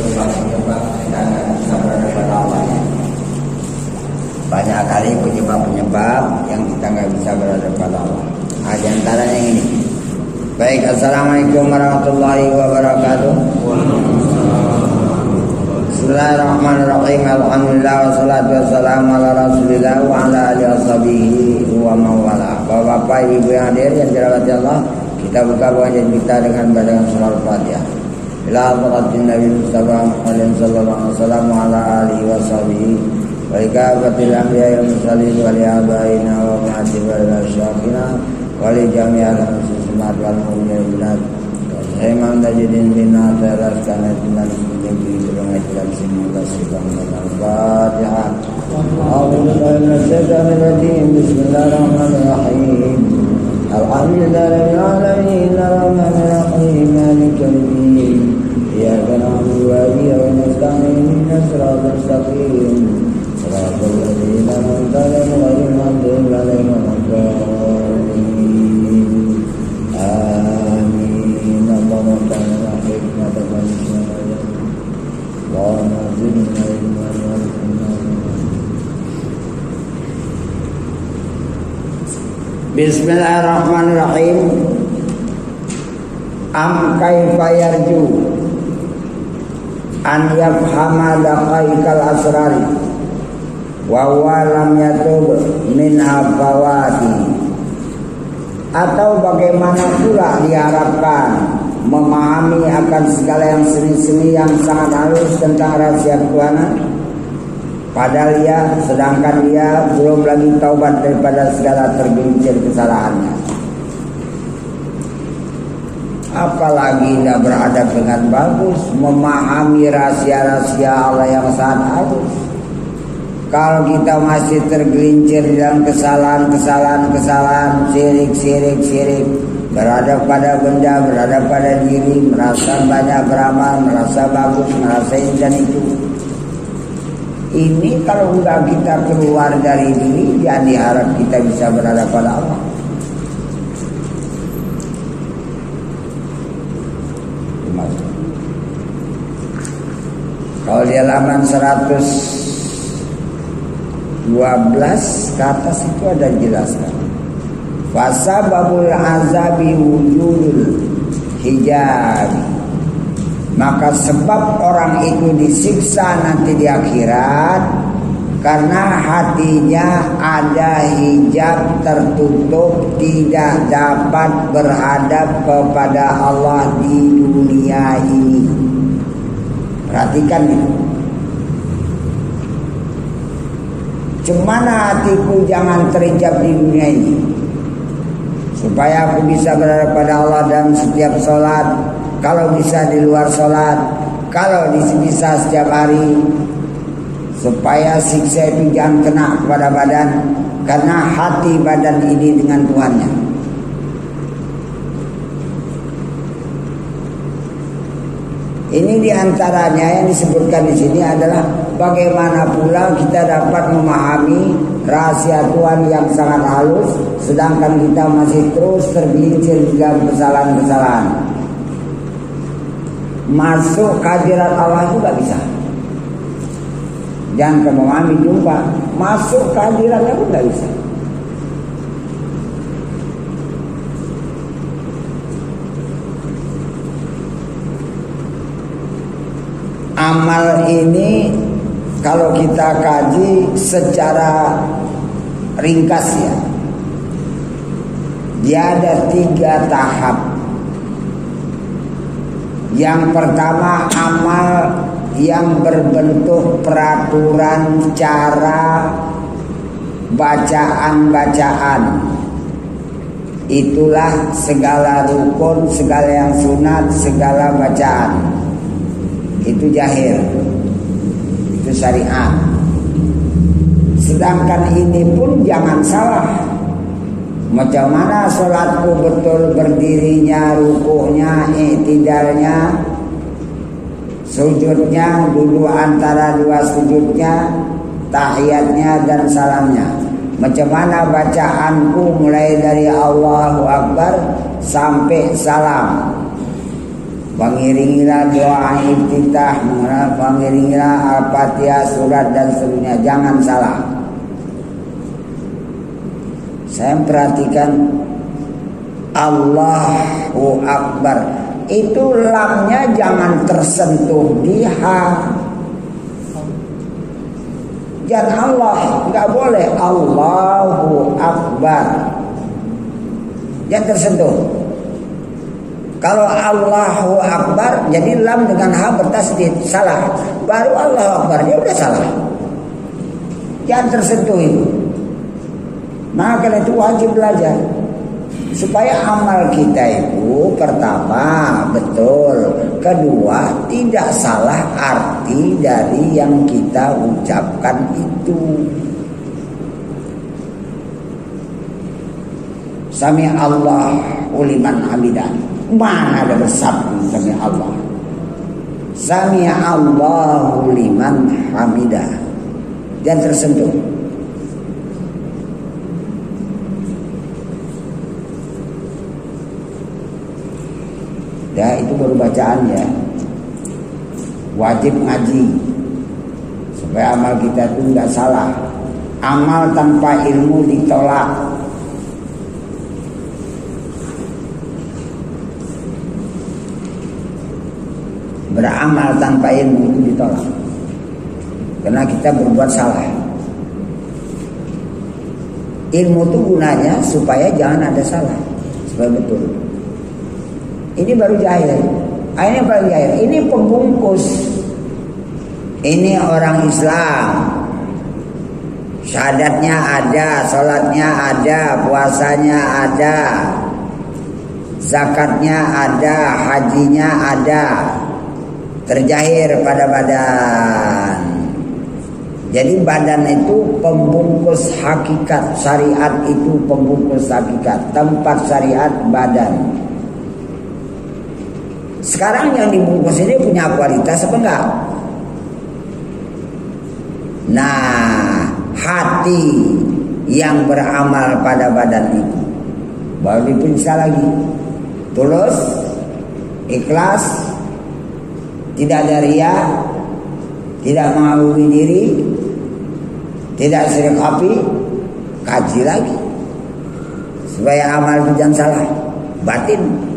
penyebab-penyebab kita nggak bisa berada pada Allah. Banyak kali penyebab-penyebab yang kita nggak bisa berada pada Allah. Nah, di antaranya yang ini. Baik, assalamualaikum warahmatullahi wabarakatuh. Bismillahirrahmanirrahim. Alhamdulillah wassalatu wassalamu ala Rasulillah wa ala alihi washabihi wa mawala. Bapak-bapak, ibu yang hadir yang dirahmati Allah, kita buka wajah kita dengan bacaan surah Al-Fatihah. Ila hadratin Nabi Mustafa Muhammadin sallallahu alaihi wasallam wa ala alihi washabihi wa ikabatil anbiya'i wal mursalin wa li abaina wa ma'ati wal syakhina wa li jami'al muslimat wal mu'minat. Imam Tajidin bin Atas karena dengan menjadi dengan dalam semua sidang Al-Fatihah. Bismillahirrahmanirrahim. Alhamdulillahirabbil alamin arrahmanir rahim maliki yaumiddin. Iyyaka na'budu wa iyyaka nasta'in ihdinas siratal mustaqim. Siratal ladzina an'amta 'alaihim ghairil maghdubi 'alaihim waladdallin. Bismillahirrahmanirrahim. Am kaifa yarju an yafhama daqaiqal asrari wa huwa lam yatub min afawati. Atau bagaimana pula diharapkan memahami akan segala yang seni-seni yang sangat halus tentang rahasia Tuhan, padahal sedangkan dia belum lagi taubat daripada segala tergelincir kesalahannya. Apalagi tidak beradab dengan bagus, memahami rahasia-rahasia Allah yang sangat halus. Kalau kita masih tergelincir dalam kesalahan, syirik, berada pada benda, berada pada diri, merasa banyak beramal, merasa bagus, merasa ini dan itu. Ini kalau enggak kita keluar dari diri, jangan diharap kita bisa berada pada Allah. Kalau di halaman 112 ke atas itu ada jelaskan. Fasababul azabi wujudul hijab. Maka sebab orang itu disiksa nanti di akhirat karena hatinya ada hijab tertutup, tidak dapat berhadap kepada Allah di dunia ini. Perhatikan itu. Cemana hatiku jangan terhijab di dunia ini, supaya aku bisa berada pada Allah dalam setiap sholat, kalau bisa di luar sholat, kalau bisa setiap hari, supaya siksa itu jangan kena kepada badan, karena hati badan ini dengan Tuhannya. Ini diantaranya yang disebutkan di sini adalah bagaimana pula kita dapat memahami rahasia Tuhan yang sangat halus, sedangkan kita masih terus tergelincir di dalam kesalahan-kesalahan. Masuk kehadirat Allah itu gak bisa. Jangan memahami jumpa, masuk kehadiratnya pun gak bisa. Amal ini kalau kita kaji secara ringkas ya, dia ada 3 tahap. Yang pertama, amal yang berbentuk peraturan cara bacaan-bacaan. Itulah segala rukun, segala yang sunat, segala bacaan. Itu jahir, itu syariat. Sedangkan ini pun jangan salah. Macam mana sholatku betul berdirinya, rukuhnya, i'tidalnya, sujudnya, duduk antara 2 sujudnya, tahiyatnya dan salamnya. Macam mana bacaanku mulai dari Allahu Akbar sampai salam. Pengiringilah doa iftitah, pengiringilah Al-Fatihah, surat dan seterusnya. Jangan salah. Saya perhatikan Allahu Akbar, itu lamnya jangan tersentuh di H. Jangan Allah, nggak boleh Allahu Akbar, jangan tersentuh. Kalau Allahu Akbar jadi lam dengan H bertasdid, salah. Baru Allahu Akbar dia udah salah. Jangan tersentuh itu. Maka itu wajib belajar supaya amal kita itu pertama betul, kedua tidak salah arti dari yang kita ucapkan itu. Sami Allahu liman hamidah. Mana ada bersabdu sami Allah. Sami Allahu liman hamidah. Jangan tersentuh. Ya, itu baru bacaan ya. Wajib ngaji supaya amal kita itu nggak salah. Amal tanpa ilmu ditolak. Beramal tanpa ilmu itu ditolak, karena kita berbuat salah. Ilmu itu gunanya supaya jangan ada salah, supaya betul. Ini baru jahil. Ini paling jahil. Ini pembungkus. Ini orang Islam. Syahadatnya ada, sholatnya ada, puasanya ada, zakatnya ada, hajinya ada, terjahir pada badan. Jadi badan itu pembungkus hakikat. Syariat itu pembungkus hakikat. Tempat syariat badan. Sekarang yang dibungkus ini punya kualitas apa enggak? Nah, hati yang beramal pada badan itu baru diperiksa lagi. Tulus, ikhlas, tidak ada riya, tidak mengagumi diri, tidak syirik api, kaji lagi supaya amal itu jangan salah. Batin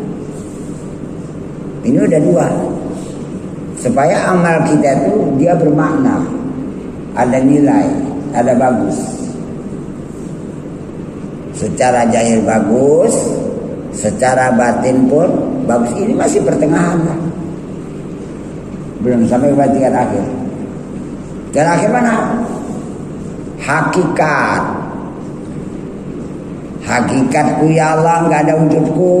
ini udah dua, supaya amal kita itu dia bermakna, ada nilai, ada bagus. Secara zahir bagus, secara batin pun bagus. Ini masih pertengahan lah, belum sampai ke tingkat akhir. Dan akhir mana? Hakikat. Hakikatku ya Allah, nggak ada wujudku.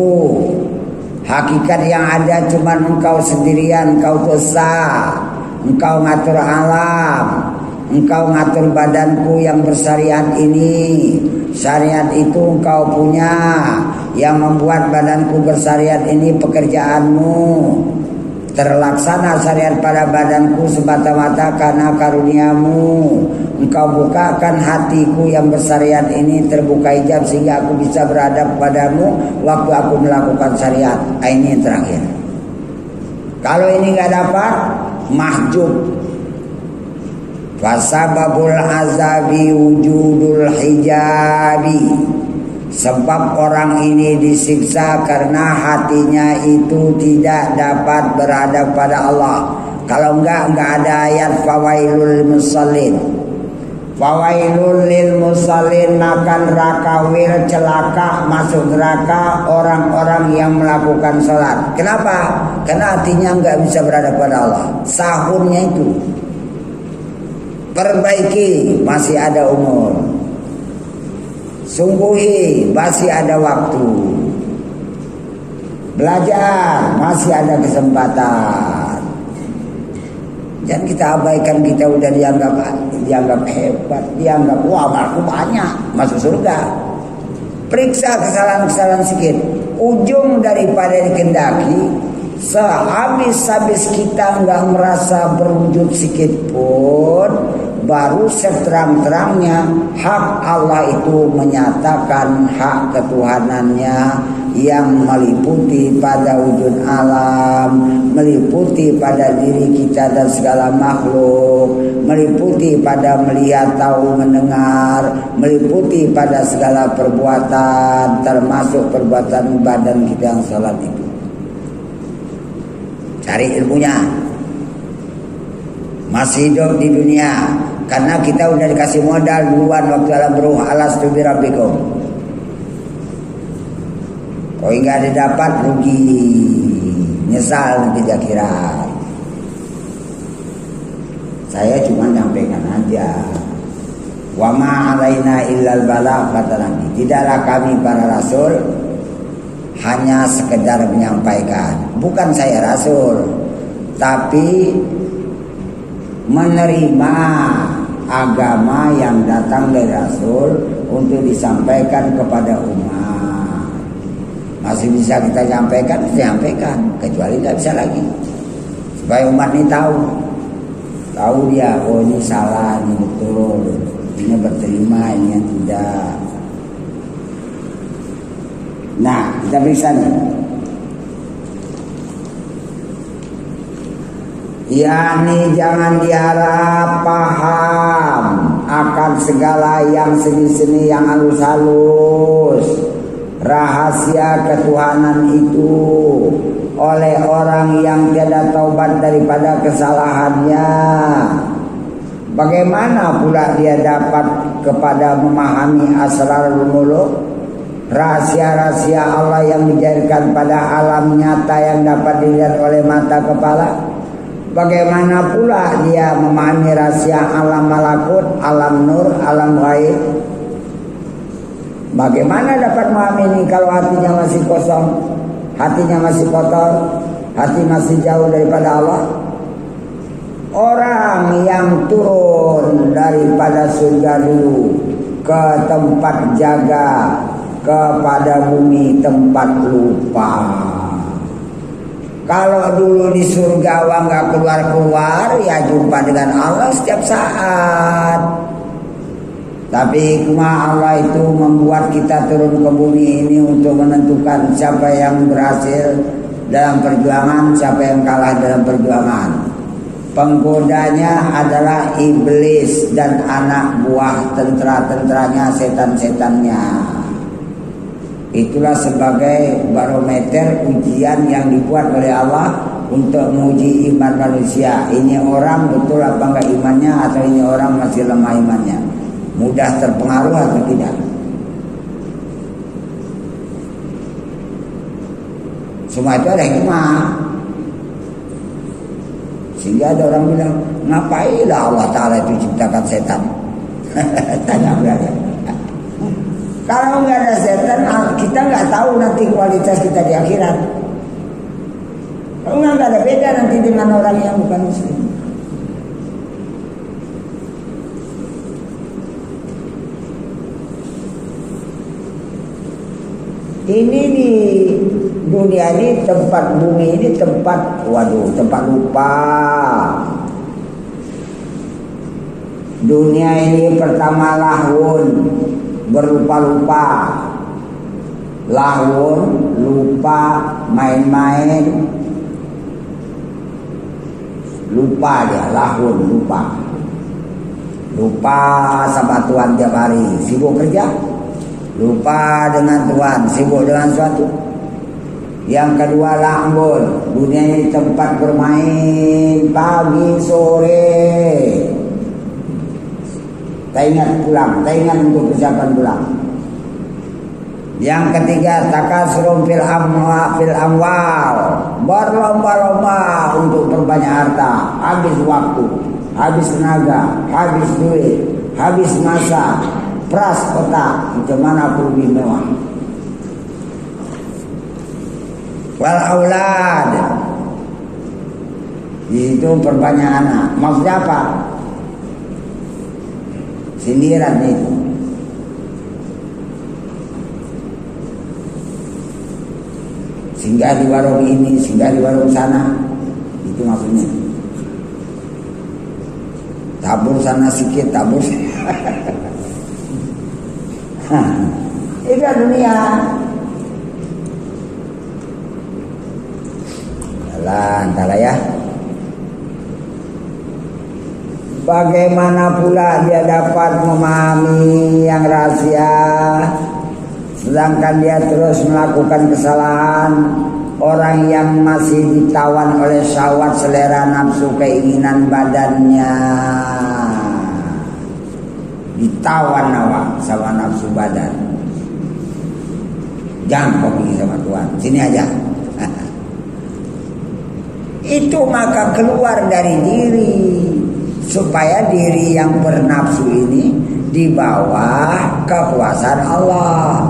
Hakikat yang ada cuma engkau sendirian, engkau kuasa, engkau ngatur alam, engkau ngatur badanku yang bersyariat ini. Syariat itu engkau punya, yang membuat badanku bersyariat ini pekerjaanmu. Terlaksana syariat pada badanku semata-mata karena karuniamu. Engkau bukakan hatiku yang bersyariat ini, terbuka hijab sehingga aku bisa beradab padamu waktu aku melakukan syariat. Ini yang terakhir. Kalau ini gak dapat, mahjub. Fasababul azabi wujudul hijabi. Sebab orang ini disiksa karena hatinya itu tidak dapat beradab pada Allah. Kalau enggak ada ayat fawailul musallin. Fawailul lil musallin, akan rakawil celaka masuk neraka orang-orang yang melakukan sholat. Kenapa? Karena hatinya enggak bisa beradab pada Allah. Sahurnya itu perbaiki, masih ada umur. Sungguhi, masih ada waktu. Belajar, masih ada kesempatan. Jangan kita abaikan, kita udah dianggap hebat, dianggap wah aku banyak, masuk surga. Periksa kesalahan-kesalahan sedikit. Ujung daripada dikendaki, sehabis-habis kita nggak merasa berwujud sedikit pun, baru seterang-terangnya hak Allah itu menyatakan hak ketuhanannya yang meliputi pada wujud alam, meliputi pada diri kita dan segala makhluk, meliputi pada melihat, tahu, mendengar, meliputi pada segala perbuatan, termasuk perbuatan badan kita yang salat itu. Cari ilmunya. Masih hidup di dunia, karena kita udah dikasih modal duluan waktu alam ruh, alastu birabbikum. Kalau enggak didapat rugi, nyesal nanti di akhirat. Saya cuma nyampaikan aja. Wa ma alaina illal balagh, kata Nabi. Tidaklah kami para rasul hanya sekedar menyampaikan. Bukan saya rasul, tapi menerima agama yang datang dari rasul untuk disampaikan kepada umat. Masih bisa kita sampaikan, kecuali tidak bisa lagi. Supaya umat ini tahu dia, oh ini salah, ini betul, ini berterima, ini yang tidak. Nah, kita periksa nih. Yani jangan diharap paham akan segala yang seni-seni, yang halus-halus, rahasia ketuhanan itu oleh orang yang tiada taubat daripada kesalahannya. Bagaimana pula dia dapat kepada memahami asrarul muluk, rahasia-rahasia Allah yang dijairkan pada alam nyata yang dapat dilihat oleh mata kepala? Bagaimana pula dia memahami rahasia alam malakut, alam nur, alam gaib? Bagaimana dapat memahami ini kalau hatinya masih kosong, hatinya masih kotor, hati masih jauh daripada Allah? Orang yang turun daripada surga dulu ke tempat jaga, kepada bumi tempat lupa. Kalau dulu di surga wah nggak keluar-keluar, ya jumpa dengan Allah setiap saat. Tapi hikmah Allah itu membuat kita turun ke bumi ini untuk menentukan siapa yang berhasil dalam perjuangan, siapa yang kalah dalam perjuangan. Penggodanya adalah iblis dan anak buah tentara-tentaranya, setan-setannya. Itulah sebagai barometer ujian yang dibuat oleh Allah untuk menguji iman manusia. Ini orang betul apa enggak imannya, atau ini orang masih lemah imannya, mudah terpengaruh atau tidak. Semua itu ada hikmah. Sehingga ada orang bilang, ngapainlah Allah Ta'ala itu ciptakan setan? Tanya berada. Kalau nggak ada setan, kita nggak tahu nanti kualitas kita di akhirat. Kalau nggak ada beda nanti dengan orang yang bukan muslim. Ini di dunia ini, tempat bumi ini tempat, tempat lupa. Dunia ini pertama lahun, berlupa-lupa, lahun, lupa, main-main, lupa dia, lahun, lupa sama Tuhan tiap hari, sibuk kerja, lupa dengan Tuhan, sibuk dengan sesuatu. Yang kedua lahun, dunia ini tempat bermain pagi sore. Tak ingat pulang, tak ingat untuk persiapan pulang. Yang ketiga takasrum fil amwal, berlomba-lomba untuk perbanyak harta, habis waktu, habis tenaga, habis duit, habis masa, peras otak, macam mana perlu lebih mewah. Wal aulad, itu perbanyak anak. Maksudnya apa? Sindiran itu. Singgah di warung ini, singgah di warung sana. Itu maksudnya. Tabur sana sikit, tabur. Itu dunia. Entahlah ya. Bagaimana pula dia dapat memahami yang rahasia, sedangkan dia terus melakukan kesalahan. Orang yang masih ditawan oleh syahwat, selera, nafsu, keinginan badannya, ditawan awak sama nafsu badan. Jangan kau pergi sama Tuhan, sini aja. Itu maka keluar dari diri, supaya diri yang bernafsu ini di bawah kekuasaan Allah.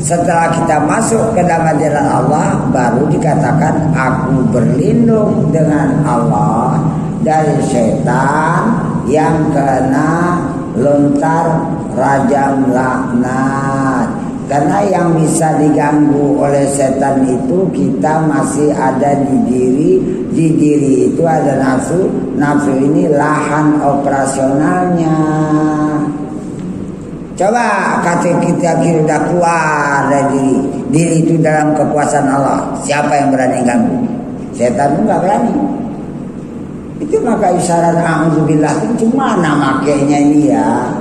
Setelah kita masuk ke dalam ajaran Allah, baru dikatakan aku berlindung dengan Allah dari setan yang kena lontar rajam laknat. Karena yang bisa diganggu oleh setan itu kita masih ada di diri. Di diri itu ada nafsu. Nafsu ini lahan operasionalnya. Coba kata kita sudah keluar dari diri. Diri itu dalam kekuasaan Allah. Siapa yang berani ganggu? Setan itu enggak berani. Itu maka isyarat a'udzubillah itu cuma makainya ini ya.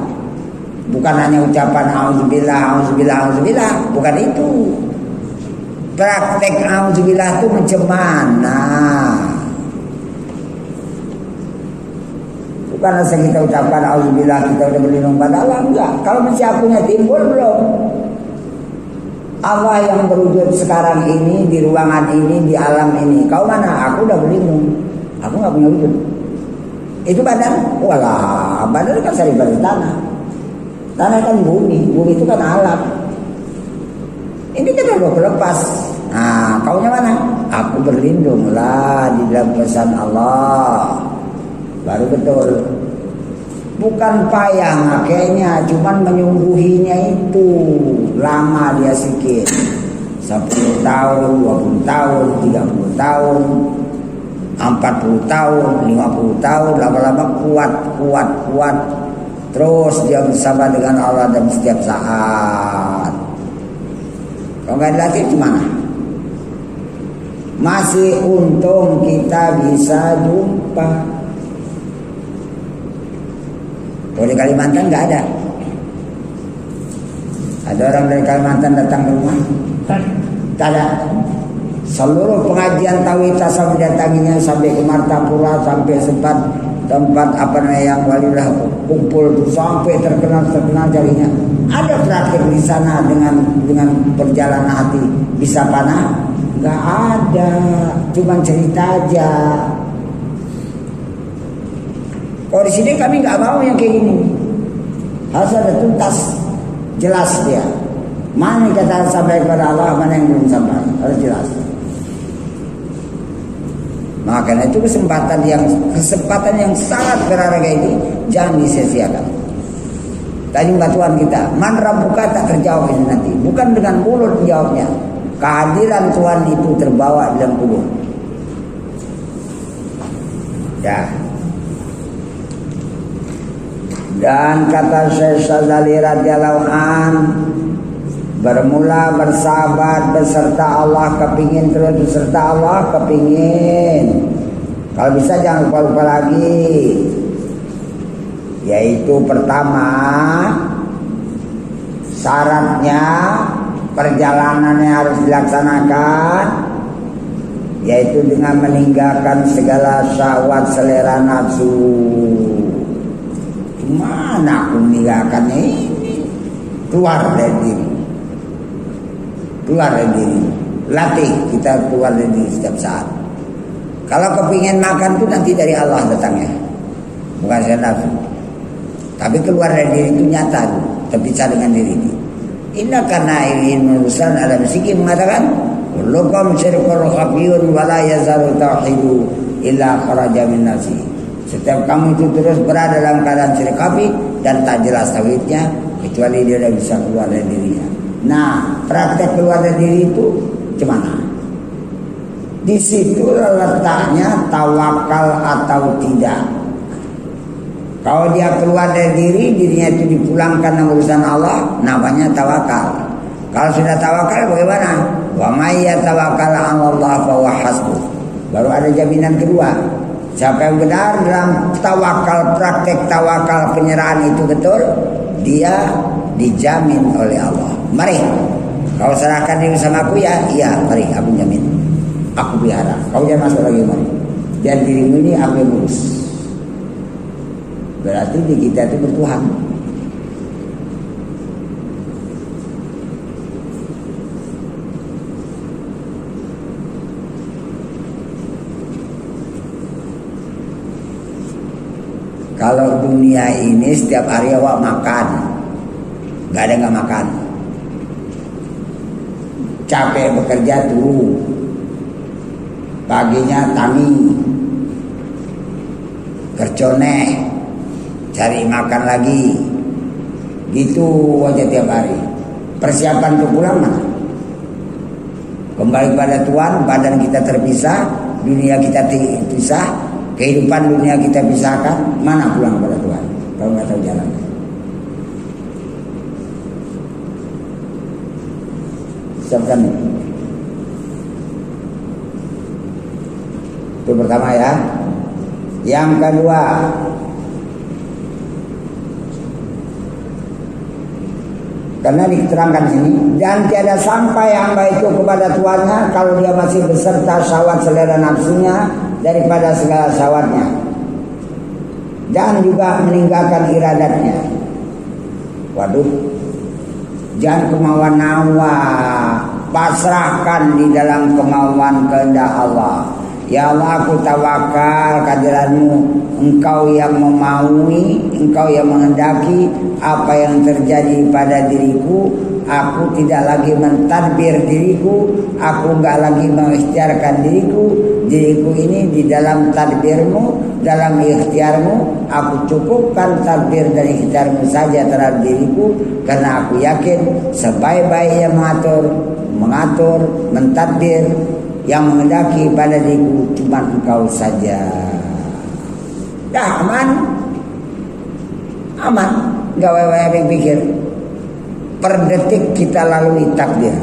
Bukan hanya ucapan a'udzubillah, a'udzubillah, a'udzubillah. Bukan itu. Praktek a'udzubillah itu macam mana? Bukan asal kita ucapkan auzubillah kita udah berlindung pada Allah, enggak. Kalau masih akunya timbul belum. Allah yang berwujud sekarang ini, di ruangan ini, di alam ini. Kau mana? Aku udah berlindung. Aku nggak punya wujud. Itu badan. Walah, badan kan sari dari tanah. Tanah kan bumi. Bumi itu kan alam. Ini kan udah berlepas. Nah, kaunya mana? Aku berlindung lah di dalam pesan Allah. Baru betul. Bukan payah makanya, cuman menyungguhinya itu lama dia sikit. 10 tahun, 20 tahun, 30 tahun, 40 tahun, 50 tahun, lama-lama kuat. Terus dia bersama dengan Allah dalam setiap saat. Kalau nggak dilatih gimana? Masih untung kita bisa jumpa. Kalau di Kalimantan nggak ada. Ada orang dari Kalimantan datang ke rumah? Tak ada. Seluruh pengajian tauhid tasawuf datanginya sampai ke Martapura, sampai tempat apa namanya yang walilah kumpul tuh sampai terkenal jarinya. Ada praktik di sana dengan perjalanan hati bisa panah? Nggak ada. Cuma cerita aja. Kalau di sini kami nggak mau yang kayak gini. Harus ada tuntas, jelas dia. Mana yang kata sampai kepada Allah, mana yang belum sampai, harus jelas. Makanya itu kesempatan yang sangat berharga ini jangan disia-siakan. Tadi batuan kita, man rabbuka tak terjawab ini nanti. Bukan dengan mulut jawabnya. Kehadiran Tuhan itu terbawa dalam kubur. Ya. Dan kata Syekh Syadzali radhiyallahu an, bermula bersahabat beserta Allah, kepingin terus beserta Allah, kepingin. Kalau bisa jangan lupa-lupa lagi. Yaitu pertama, syaratnya perjalanannya harus dilaksanakan, yaitu dengan meninggalkan segala syahwat, selera, nafsu. Mana aku meninggalkan ini? Keluar dari diri. Latih kita keluar dari diri setiap saat. Kalau kepingin makan itu nanti dari Allah datangnya, bukan saya nafsu. Tapi keluar dari diri itu nyata, terpisah dengan diri ini. Inna kana ilin urusan ada musiki mengatakan, "Lukum syirkul khafiyun wa la yazalu tauhidu illa kharaja min nafsi." Setiap kamu itu terus berada dalam keadaan syirik khafi dan tak jelas tauhidnya kecuali dia tidak bisa keluar dari dirinya. Nah, praktek keluar dari diri itu gimana? Di situ letaknya tawakal atau tidak. Kalau dia keluar dari diri, dirinya itu dipulangkan dengan urusan Allah, namanya tawakal. Kalau sudah tawakal bagaimana? Wa may yatawakkal 'ala Allah fa huwa hasbuh. Baru ada jaminan kedua. Siapa yang benar dalam tawakal, praktek tawakal penyerahan itu betul, dia dijamin oleh Allah. Mari, kau serahkan diri sama aku ya? Iya, mari aku jamin. Aku pelihara. Kau jangan masuk lagi mari. Dan dirimu ini aku yang urus. Berarti di kita itu bertuhan. Kalau dunia ini setiap hari awak makan, gak ada gak makan. Capek bekerja tuh, paginya tani, kercone, cari makan lagi, gitu aja tiap hari. Persiapan untuk pulang mana? Kembali pada Tuhan, badan kita terpisah, dunia kita terpisah. Kehidupan dunia kita pisahkan, mana pulang kepada Tuhan kalau nggak tahu jalan? Siapkan. Itu pertama ya. Yang kedua, karena diterangkan sini, dan tiada sampai hamba itu kepada tuannya kalau dia masih beserta syahwat selera nafsunya daripada segala syahwatnya, dan juga meninggalkan iradatnya. Waduh, jangan kemauan hawa, pasrahkan di dalam kemauan kehendak Allah. Ya Allah, aku tawakal kehadiranmu. Engkau yang memaui, engkau yang menghendaki apa yang terjadi pada diriku. Aku tidak lagi mentadbir diriku, aku enggak lagi mengikhtiarkan diriku. Diriku ini di dalam tadbirmu, dalam ikhtiarmu. Aku cukupkan tadbir dan ikhtiarmu saja terhadap diriku, karena aku yakin sebaik-baiknya mengatur, mentadbir, yang menghendaki pada diriku cuma engkau saja. Dah aman, enggak yang pikir. Per detik kita lalui takdir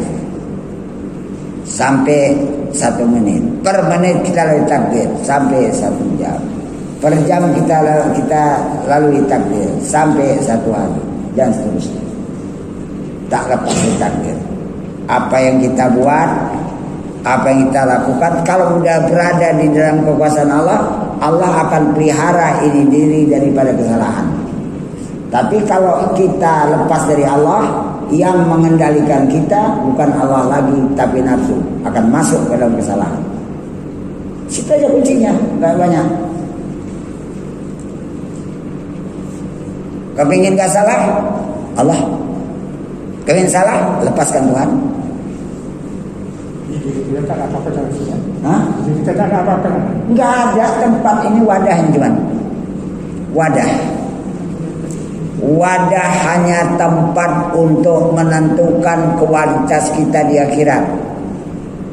sampai 1 menit. Per menit kita lalui takdir sampai 1 jam. Per jam kita lalui takdir sampai 1 hari, dan seterusnya. Tak lepas dari takdir. Apa yang kita buat, apa yang kita lakukan, kalau sudah berada di dalam kekuasaan Allah, Allah akan pelihara ini diri daripada kesalahan. Tapi kalau kita lepas dari Allah, yang mengendalikan kita bukan Allah lagi, tapi nafsu, akan masuk ke dalam kesalahan. Situ aja kuncinya, gak banyak. Kepingin gak salah, Allah. Kepingin salah, lepaskan Tuhan. Kita tak ada apa-apa dalam sini. Hah? Kita tak ada apa-apa. Enggak ada tempat ini, wadah yang cuman. Wadah hanya tempat untuk menentukan kualitas kita di akhirat.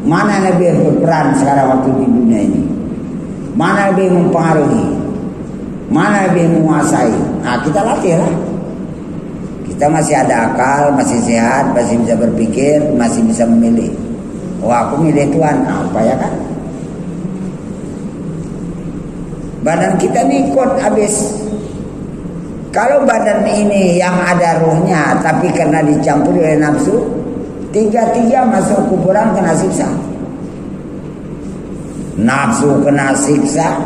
Mana lebih berperan sekarang waktu di dunia ini? Mana lebih mempengaruhi? Mana lebih menguasai? Nah, kita latih lah. Kita masih ada akal, masih sehat, masih bisa berpikir, masih bisa memilih. Oh, aku milih Tuhan, apa ya kan? Badan kita nih ikut habis. Kalau badan ini yang ada ruhnya, tapi karena dicampur oleh nafsu, 3 masuk kuburan kena siksa. Nafsu kena siksa,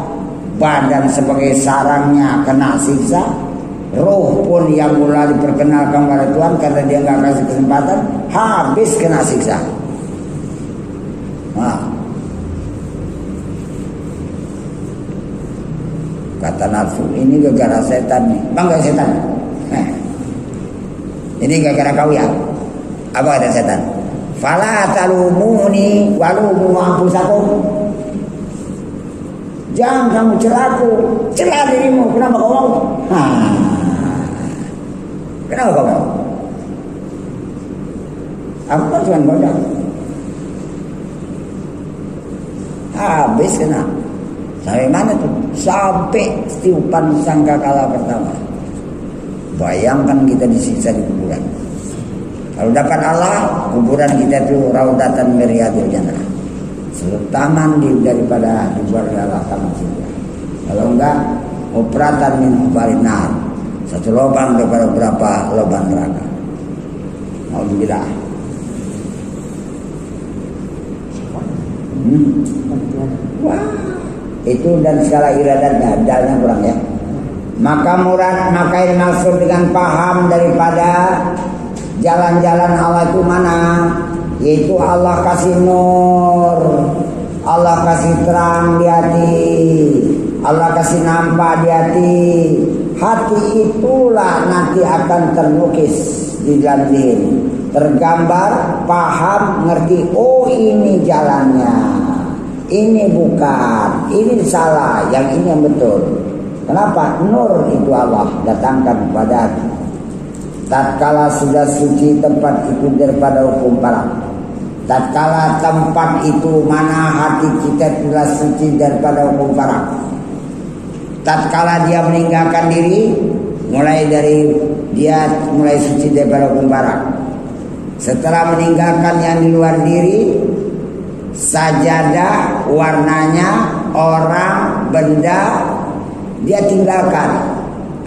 badan sebagai sarangnya kena siksa, roh pun yang mulai diperkenalkan pada Tuhan karena dia nggak kasih kesempatan, habis kena siksa. Nah, kata nafsu, ini gara-gara setan nih. Bangga setan. Ini gara-gara kau ya. Apa kata setan? Fala talumuni walumu anfusakum. Jangan kamu celaku, celah dirimu. Kenapa kau mau? Kenapa kau mau? Aku kan cuma bodoh. Habis kena. Sampai mana tuh? Sampai tiupan sangkakala pertama. Bayangkan kita disiksa di kuburan. Kalau dapat Allah, kuburan kita itu raudatan min riyadil jannah. Seletaman daripada dibuat adalah taman surga. Kalau enggak, operatan min ubarinar, satu lubang daripada berapa lubang neraka. Alhamdulillah. Wah, itu dan segala iradatnya, dalnya kurang ya. Maka yang maksud dengan paham daripada jalan-jalan Allah itu mana? Yaitu Allah kasih nur, Allah kasih terang di hati, Allah kasih nampak di hati. Hati itulah nanti akan terlukis di dalam diri, tergambar, paham, ngerti. Oh ini jalannya, ini bukan, ini salah, yang ini yang betul. Kenapa? Nur itu Allah datangkan kepada hati. Tatkala sudah suci tempat itu daripada hukum parak. Tatkala tempat itu mana hati kita sudah suci daripada hukum parak. Tatkala dia meninggalkan diri, mulai suci daripada hukum parak. Setelah meninggalkan yang di luar diri, sajadah, warnanya, orang, benda, dia tinggalkan.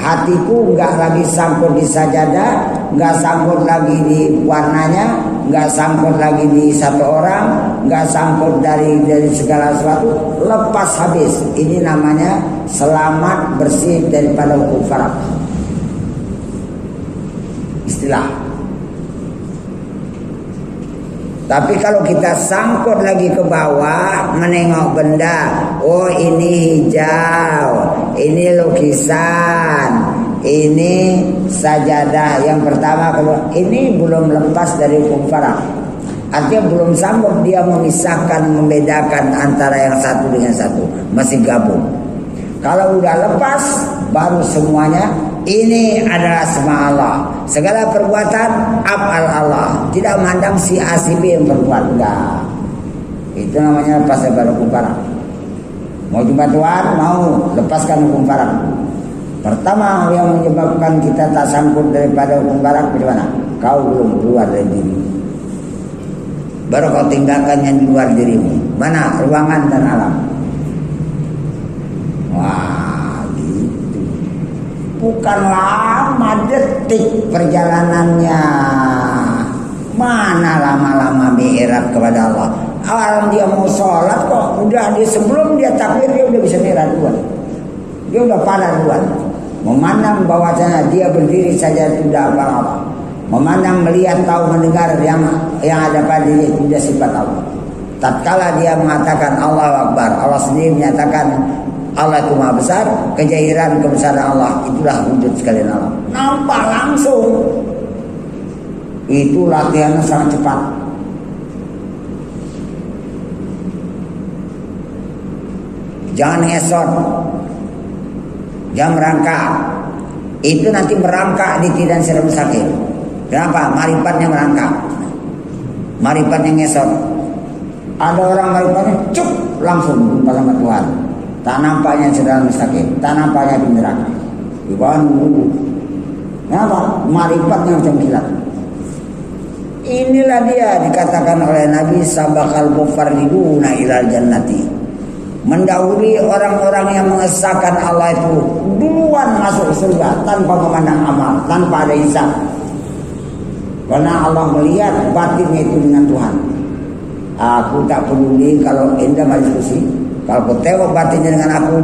Hatiku enggak lagi sangkut di sajadah, enggak sangkut lagi di warnanya, enggak sangkut lagi di satu orang, enggak sangkut dari segala sesuatu, lepas habis. Ini namanya selamat bersih daripada hukum farak. Istilah. Tapi kalau kita sangkut lagi ke bawah, menengok benda, oh ini hijau, ini lukisan, ini sajadah. Yang pertama, kalau ini belum lepas dari hukum farak, artinya belum sanggup dia memisahkan, membedakan antara yang satu dengan satu, masih gabung. Kalau udah lepas, baru semuanya ini adalah semua Allah. Segala perbuatan af'al Allah. Tidak memandang si A si B yang berbuat, enggak. Itu namanya lepas dari hukum farak. Mau jumpa Tuhan, mau lepaskan hukum farak. Pertama yang menyebabkan kita tak sangkut daripada hukum farak bagaimana? Kau belum keluar dari diri. Baru kau tinggalkan yang di luar dirimu. Mana? Ruangan dan alam. Wah, gitu. Bukan lama detik perjalanannya. Mana lama-lama mi'raj kepada Allah. Orang dia mau sholat kok udah sebelum dia takbir dia udah bisa mi'raj duluan. Dia udah pada duluan. Memandang bahwasanya dia berdiri saja sudah apa-apa. Memandang, melihat, tahu, mendengar yang ada pada diri itu sudah sifat Allah. Tatkala dia mengatakan Allahu Akbar, Allah sendiri menyatakan Allah itu maha besar, kejahiran kebesaran Allah itulah wujud sekalian Allah. Nampak langsung. Itu latihannya sangat cepat. Jangan ngesot, jangan merangkak. Itu nanti merangkak di tidan serem sakit. Kenapa? Marifatnya merangkak, marifatnya ngesot. Ada orang marifatnya cuk langsung jumpa sama Tuhan. Tak nampaknya sedang sakit, tak nampaknya di neraka. Di bawah nunggu. Kenapa? Marifatnya macam kilat. Inilah dia dikatakan oleh Nabi sabaqal mufarriduna ilal jannati. Mendahului orang-orang yang mengesahkan Allah itu duluan masuk surga tanpa memandang amal, tanpa ada hisab. Karena Allah melihat batinnya itu dengan Tuhan. Aku tak peduli kalau anda mau diskusi. Kalau kau tengok batinnya dengan aku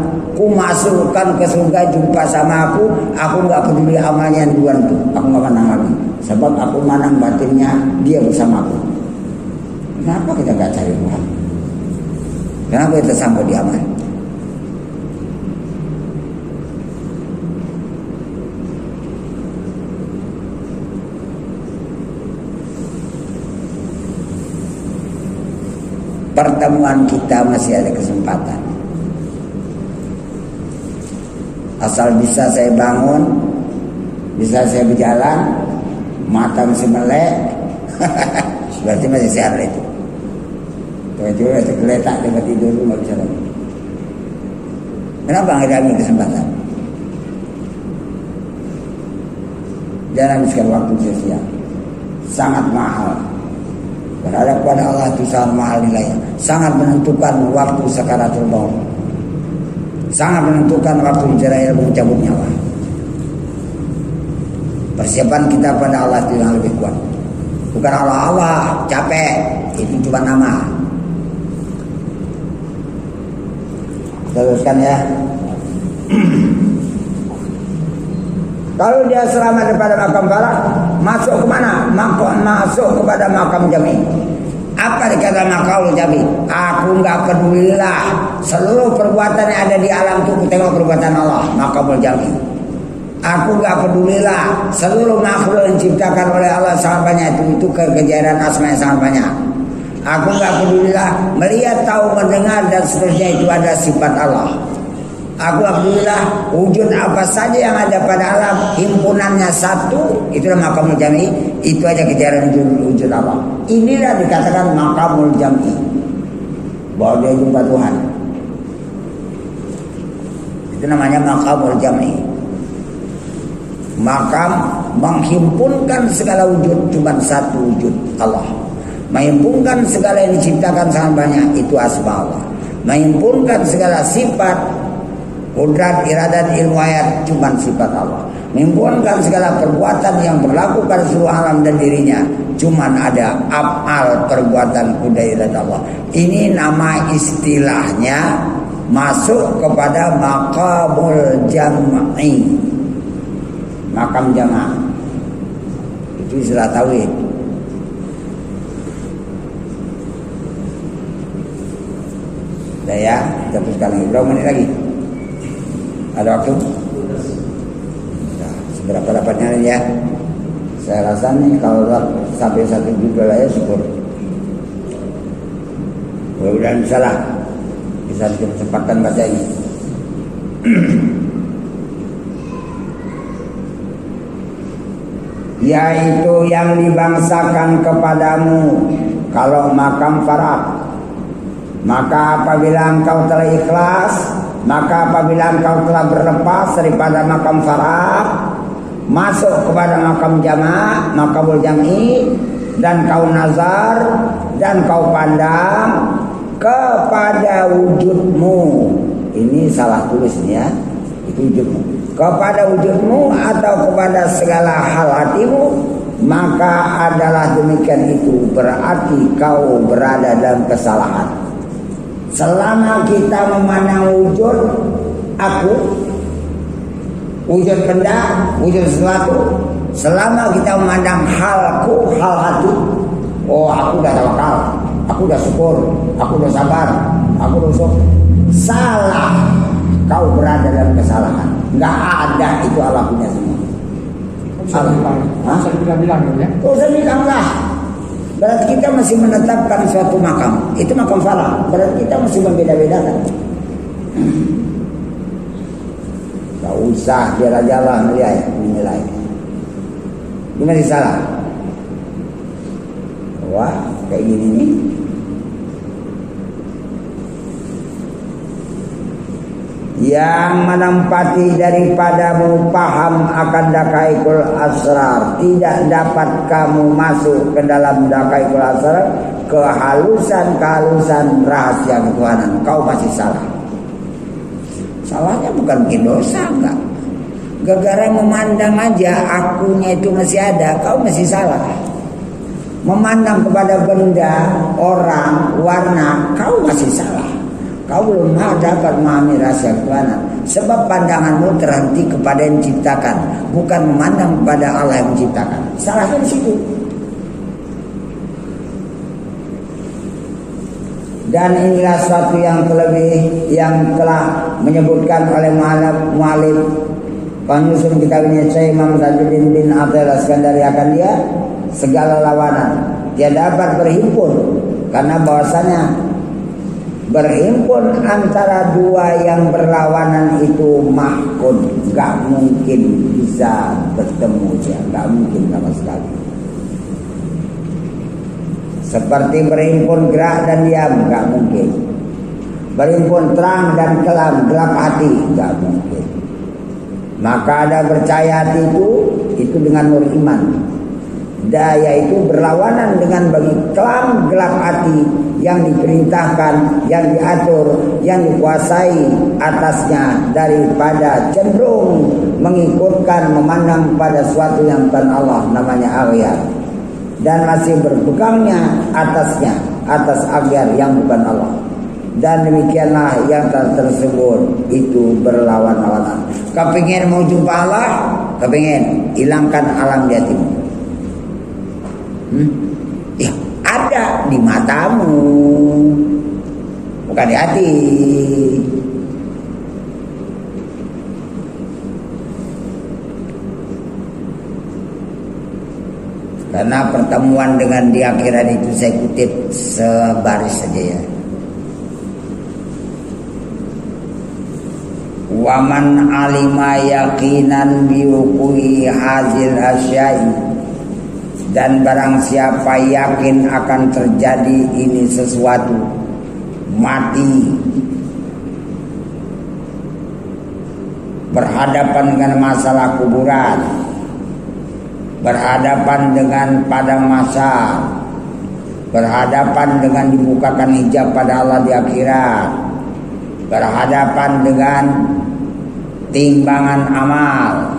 masukkan ke surga, jumpa sama aku nggak peduli amalnya yang duluan itu. Aku nggak pandang lagi. Sebab aku mandang batinnya dia bersama aku. Kenapa kita nggak cari Tuhan? Kenapa kita sampai di amal? Pertemuan kita masih ada kesempatan. Asal bisa saya bangun, bisa saya berjalan, mata masih melek, berarti masih sehat itu. Tiba-tiba tergeletak tempat tidur itu nggak bisa lagi. Kenapa nggak diambil kesempatan? Jangan habiskan waktu sia-sia. Sangat mahal. Berada kepada Allah itu sangat mahal nilainya, sangat menentukan waktu sakaratul maut, sangat menentukan waktu Israel mencabut nyawa. Persiapan kita pada Allah itu yang lebih kuat. Bukan Allah capek, itu cuma nama. Teruskan ya. Kalau dia selamat daripada makam Farak, masuk ke mana? Masuk kepada makam Jami. Apa dikata makam Jami? Aku enggak pedulilah seluruh perbuatan yang ada di alam itu, tengok perbuatan Allah, makam Jami. Aku enggak pedulilah seluruh makhluk yang diciptakan oleh Allah sangat banyak, itu kekejaran asma yang sangat banyak. Aku enggak pedulilah melihat, tahu, mendengar dan seterusnya, itu ada sifat Allah. Aku alhamdulillah wujud apa saja yang ada pada alam himpunannya satu, itulah makamul jami, itu aja kejaran wujud Allah. Inilah dikatakan makamul jami, bahwa dia jumpa Tuhan. Itu namanya makamul jami. Makam menghimpunkan segala wujud, cuma satu wujud Allah. Menghimpunkan segala yang diciptakan sangat banyak, itu asma Allah. Menghimpunkan segala sifat, kudrat, iradat, ilmu ayat, cuma sifat Allah. Menghimpunkan segala perbuatan yang berlaku pada seluruh alam dan dirinya, cuma ada af'al, perbuatan kudrat iradat Allah. Ini nama istilahnya masuk kepada maqamul jam'i, makam jamaah. Itu istilah tauhid. Udah ya, kita teruskan lagi. Berapa menit lagi? Ada waktu? Nah, seberapa dapatnya ya? Saya rasa nih kalau sampai 1 juta lah ya syukur. Mudah-mudahan bisa kesempatan baca ini. Yaitu yang dibangsakan kepadamu kalau makam Farak. Maka apabila engkau telah ikhlas, maka apabila engkau telah berlepas daripada makam Farak, masuk kepada makam jama', makamul jam'i, dan kau nazar dan kau pandang kepada wujudmu. Ini salah tulis nih ya, itu wujudmu. Kepada wujudmu atau kepada segala hal hatimu, maka adalah demikian itu, berarti kau berada dalam kesalahan. Selama kita memandang wujud aku, wujud benda, wujud sesuatu, selama kita memandang halku, hal hati, oh aku udah tawakal, aku udah syukur, aku udah sabar, aku udah syukur, salah, kau berada dalam kesalahan. Nggak ada itu Allah punya semua. Usah dibilang ya. Usah bilang lah. Berarti kita masih menetapkan suatu makam. Itu makam Farak. Berarti kita masih membeda-bedakan. Gak usah biar aja Allah menilai. Ini masih salah. Wah, kayak gini nih. Yang menempati daripadamu paham akan dakaikul asrar, tidak dapat kamu masuk ke dalam dakaikul asrar, kehalusan-kehalusan rahasia ketuhanan. Kau masih salah. Salahnya bukan bikin dosa, enggak. Gara-gara memandang aja akunya itu masih ada, kau masih salah. Memandang kepada benda, orang, warna, kau masih salah. Kau belum dapat memahami rahasia ketuhanan. Sebab pandanganmu terhenti kepada yang menciptakan, bukan memandang kepada Allah yang menciptakan. Salahnya di situ. Dan inilah suatu yang terlebih yang telah menyebutkan oleh mu'alif penyusun kitab ini, Syekh Imam Tajuddin bin Abdul Iskandari, akan dia segala lawanan tidak dapat berhimpun, karena bahwasanya berhimpun antara dua yang berlawanan itu mahkun, gak mungkin bisa bertemu, ya, gak mungkin sama sekali. Seperti berhimpun gerak dan diam, gak mungkin. Berhimpun terang dan kelam, gelap hati, gak mungkin. Maka ada percaya hati itu dengan nur iman. Daya itu berlawanan dengan bagi kelam gelap hati yang diperintahkan, yang diatur, yang dikuasai atasnya daripada cenderung mengikutkan, memandang pada suatu yang bukan Allah, namanya aghyar, dan masih berpegangnya atasnya, atas aghyar yang bukan Allah. Dan demikianlah yang tersebut itu berlawan-lawanan. Kepingin mau jumpa Allah, kepingin hilangkan alam di hatimu. Ya, ada di matamu, bukan di hati. Karena pertemuan dengan di akhirat itu saya kutip sebaris saja ya. Waman alima yakinan biwuku'i hazil asyai, dan barang siapa yakin akan terjadi ini sesuatu, mati, berhadapan dengan masalah kuburan, berhadapan dengan padang mahsyar, berhadapan dengan dibukakan hijab pada Allah di akhirat, berhadapan dengan timbangan amal,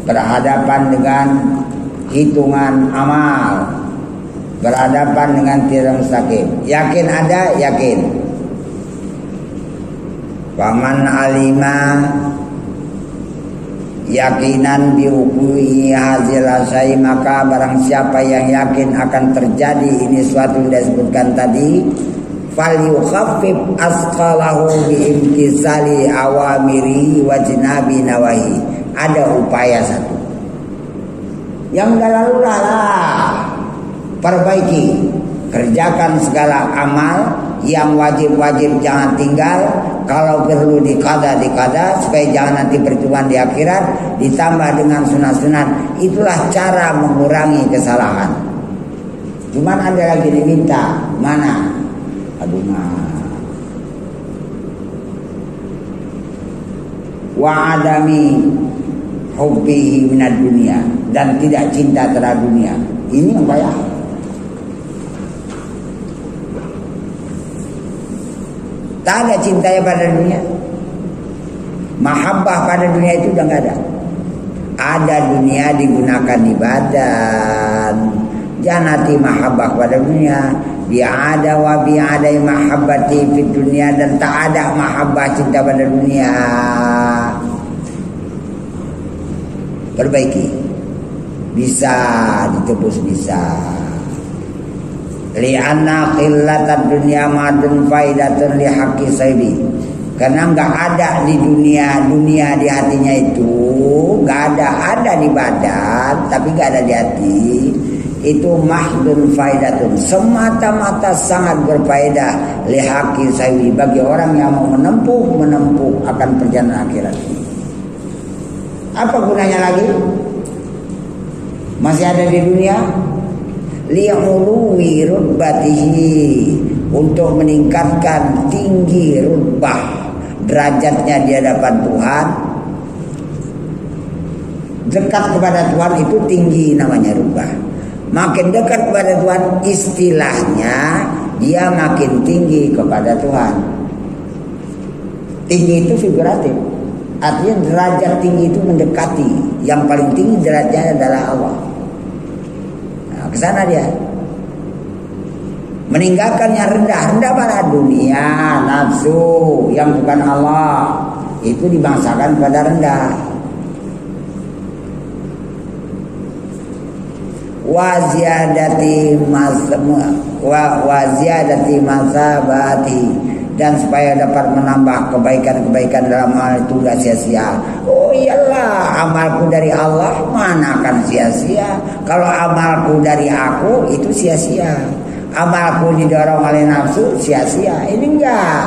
berhadapan dengan hitungan amal, berhadapan dengan tirang mustaqim. Yakin ada, yakin. Waman alima yakinan biwuku'i hazil asyai, maka barang siapa yang yakin akan terjadi ini suatu yang disebutkan tadi, falyukhaffif asqalahu biimtisali awamiri wa jinabi nawahi. Ada upaya satu yang dah lalu lah, perbaiki, kerjakan segala amal yang wajib-wajib jangan tinggal, kalau perlu dikada supaya jangan nanti percuma di akhirat, ditambah dengan sunat-sunat. Itulah cara mengurangi kesalahan. Cuman ada lagi diminta, mana? Aduh wa adami hubbihi minad dunia, dan tidak cinta terhadap dunia. Ini yang payah. Tak ada cintanya pada dunia. Mahabbah pada dunia itu udah gak ada. Ada dunia digunakan ibadah. Janati mahabbah pada dunia. Bi'ada wa bi'adai mahabbati fid dunia, dan tak ada mahabbah cinta pada dunia. Perbaiki, bisa ditebus, bisa. Li'anna qillatad dunya madun faidatun li haqqi sahibi, karena enggak ada di dunia di hatinya itu, enggak ada di badan tapi enggak ada di hati. Itu mahdun faidatun, semata-mata sangat berfaedah li haqqi sahibi, bagi orang yang mau menempuh akan perjalanan akhirat. Apa gunanya lagi? Masih ada di dunia? Li'uluwi rubbatihi, untuk meningkatkan tinggi rubbah, derajatnya di hadapan Tuhan. Dekat kepada Tuhan itu tinggi, namanya rubbah. Makin dekat kepada Tuhan, istilahnya dia makin tinggi kepada Tuhan. Tinggi itu figuratif. Artinya derajat tinggi itu mendekati. Yang paling tinggi derajatnya adalah Allah. Nah, ke sana dia. Meninggalkan yang rendah pada dunia, nafsu yang bukan Allah, itu dibangsakan pada rendah. Waziyadati masabati, dan supaya dapat menambah kebaikan-kebaikan dalam hal itu gak sia-sia. Oh iyalah, amalku dari Allah mana akan sia-sia. Kalau amalku dari aku itu sia-sia. Amalku didorong oleh nafsu sia-sia. Ini enggak.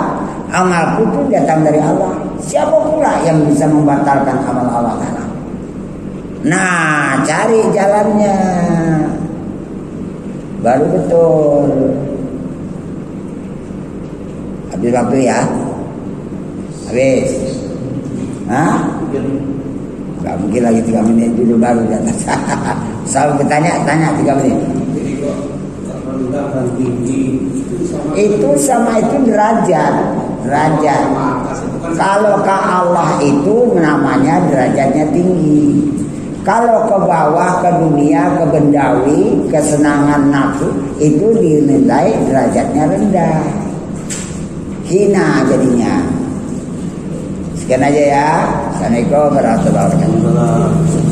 Amalku itu datang dari Allah. Siapa pula yang bisa membatalkan amal Allah Ta'ala? Nah, cari jalannya, baru betul. Habis waktu ya? Habis? Hah? Gak mungkin lagi 3 menit dulu baru di atas. Selalu bertanya 3 menit. Jadi kok rendah dan tinggi Itu sama itu derajat. Kalau ke Allah itu namanya derajatnya tinggi. Kalau ke bawah, ke dunia, ke bendawi, kesenangan nafsu, itu dinilai derajatnya rendah. Hina jadinya. Sekian aja ya. Assalamualaikum warahmatullahi wabarakatuh.